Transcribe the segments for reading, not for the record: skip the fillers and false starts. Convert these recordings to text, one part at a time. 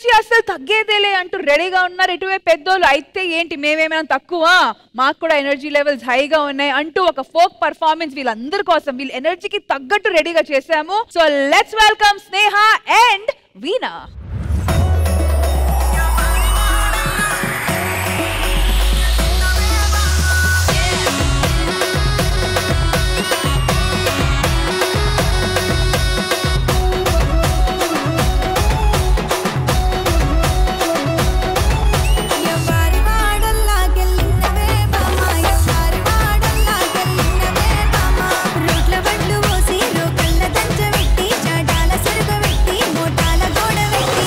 Energy అసలు తగ్గేదేలే అంటూ రెడీగా ఉన్నారు ఇటువైపు పెద్దోళ్ళు. అయితే ఏంటి మేమేమైనా తక్కువ, మాకు కూడా ఎనర్జీ లెవెల్స్ హైగా ఉన్నాయి అంటూ ఒక ఫోక్ పర్ఫార్మెన్స్ వీళ్ళందరి కోసం వీళ్ళ ఎనర్జీకి తగ్గట్టు రెడీగా చేశాము. So let's welcome Sneha and Veena. రోడ్ల బడ్లు పోసి రోకళ్ళ దంచ పెట్టి చాటాల సరుకు పెట్టి మోటాల గోడ పెట్టి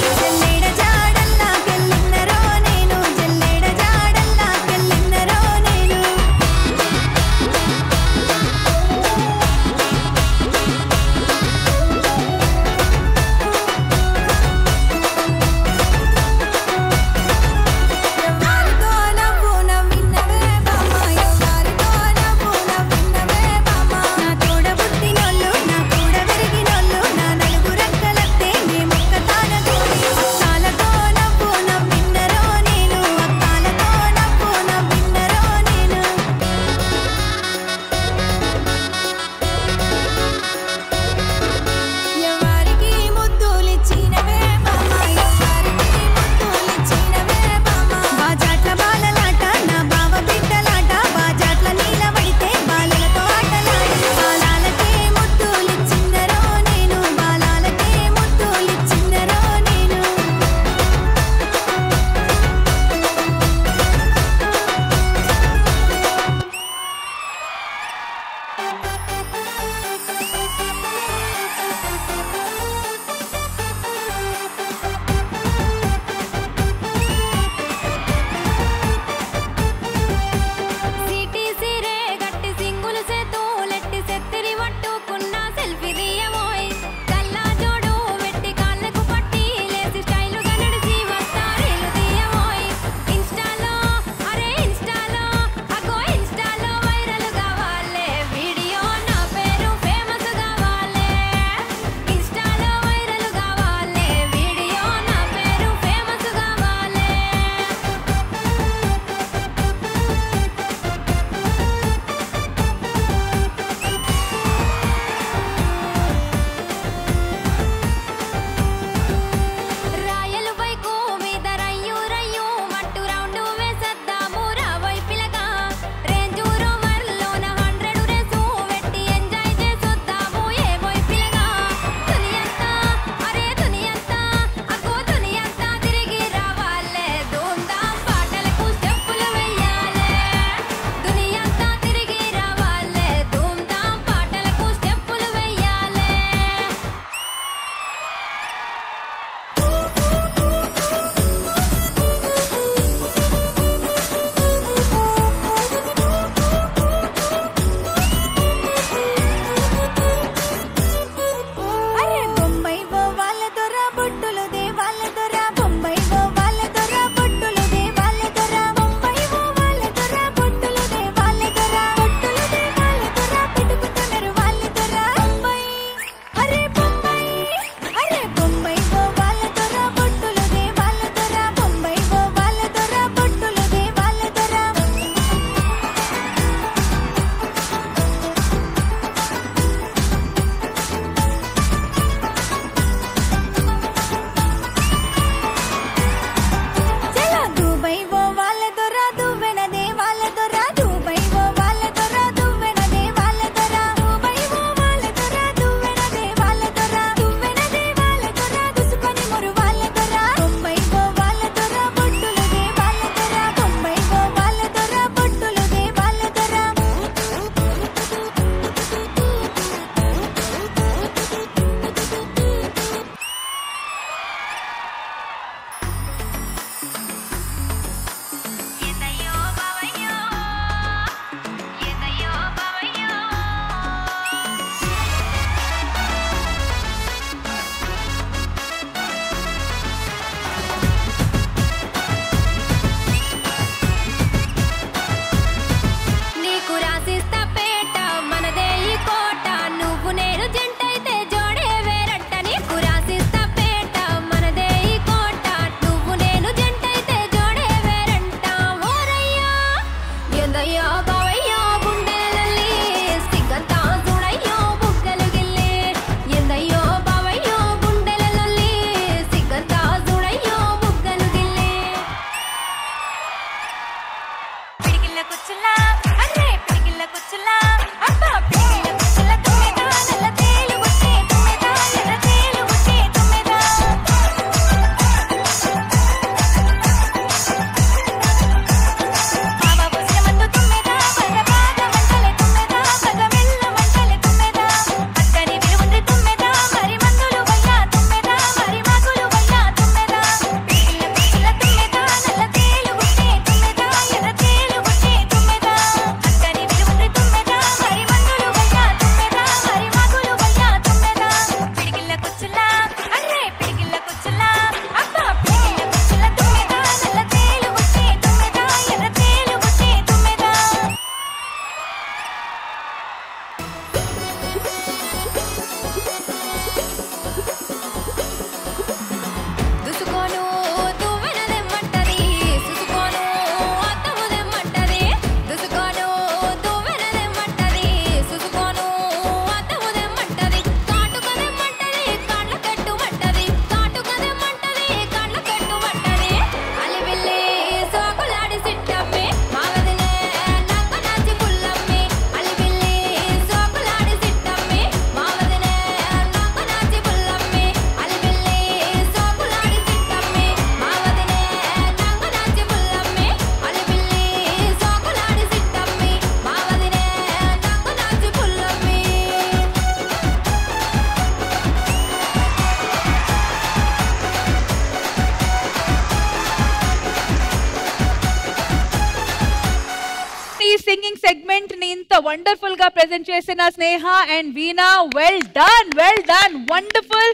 సింగింగ్ సెగ్మెంట్ ని ఇంత వండర్ఫుల్ గా ప్రెజెంట్ చేసిన Sneha and Veena, well done wonderful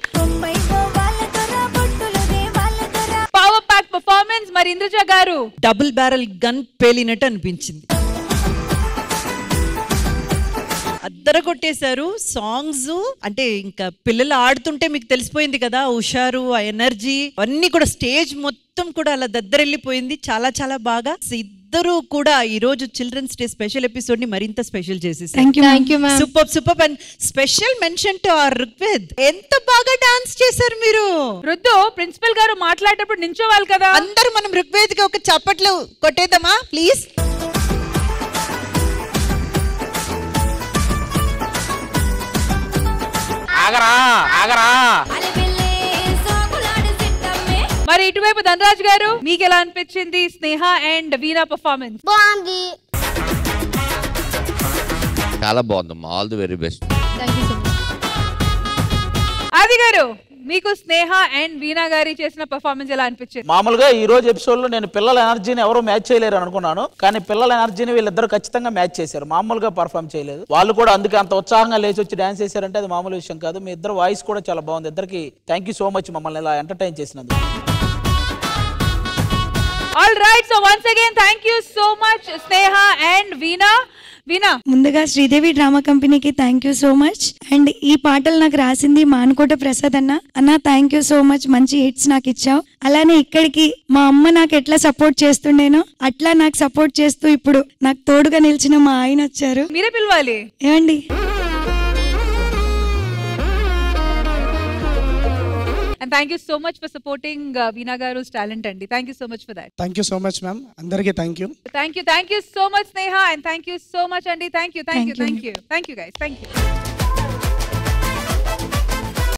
power pack performance. మరి ఇంద్రజ గారు డబుల్ బ్యారెల్ గన్ పేలినట్టు అనిపించింది, అద్దర కొట్టేశారు. సాంగ్స్ అంటే ఇంకా పిల్లలు ఆడుతుంటే మీకు తెలిసిపోయింది కదా, హుషారు, ఆ ఎనర్జీ అన్ని కూడా స్టేజ్ మొత్తం కూడా అలా దద్దరెళ్ళిపోయింది. చాలా చాలా బాగా ఇద్దరు కూడా ఈ రోజు చిల్డ్రన్స్ డే స్పెషల్ ఎపిసోడ్ ని మరింత స్పెషల్ చేసేసారు. Super and special mention to our Rugved. ఎంత బాగా డాన్స్ చేశారు మీరు. రుద్దు, ప్రిన్సిపల్ గారు మాట్లాడేటప్పుడు నించోవాలి కదా. అందరూ మనం రుగ్వేద్ కి ఒక చప్పట్లు కొట్టేద్దామా ప్లీజ్. మరి ఇటువైపు ధనరాజ్ గారు, మీకు ఎలా అనిపించింది స్నేహ అండ్ వీణా పర్ఫార్మెన్స్? బాగుంది, చాలా బాగుందమ్మా, ఆల్ ది వెరీ బెస్ట్. ఆది గారు, మీకు స్నేహ అండ్ వీణా గారి చేసిన పర్ఫార్మెన్స్ ఎలా అనిపించింది? మామూలుగా ఈ రోజు ఎపిసోడ్ లో నేను పిల్లల ఎనర్జీని ఎవరు మ్యాచ్ చేయలేరు అనుకున్నాను, కానీ పిల్లల ఎనర్జీని వీళ్ళిద్దరు ఖచ్చితంగా మ్యాచ్ చేశారు. మామూలుగా పర్ఫామ్ చేయలేదు వాళ్ళు కూడా, అందుకే అంత ఉత్సాహంగా లేచి వచ్చి డాన్స్ చేశారంటే అది మామూలు విషయం కాదు. మీ ఇద్దరు వాయిస్ కూడా చాలా బాగుంది. ఇద్దరికి థ్యాంక్ యూ సో మచ్ మమ్మల్ని ఇలా ఎంటర్టైన్ చేసినందుకు. All right, so once again thank you so much Sneha and Veena. ముందుగా శ్రీదేవి డ్రామా కంపెనీకి thank you so much. And ఈ పాటలు నాకు రాసింది మానుకోట ప్రసాద్ అన్న థ్యాంక్ యూ సో మచ్, మంచి హిట్స్ నాకు ఇచ్చావు. అలానే ఇక్కడికి మా అమ్మ నాకు ఎట్లా సపోర్ట్ చేస్తుండేనో అట్లా నాకు సపోర్ట్ చేస్తూ ఇప్పుడు నాకు తోడుగా నిలిచిన మా ఆయన వచ్చారు. మీరే పిలవాలి ఏమండి. And thank you so much for supporting Veena Garu's talent andi. Thank you so much for that. Thank you so much ma'am. Andariki thank you. Thank you so much Sneha, and thank you so much Andi. Thank you guys. Thank you.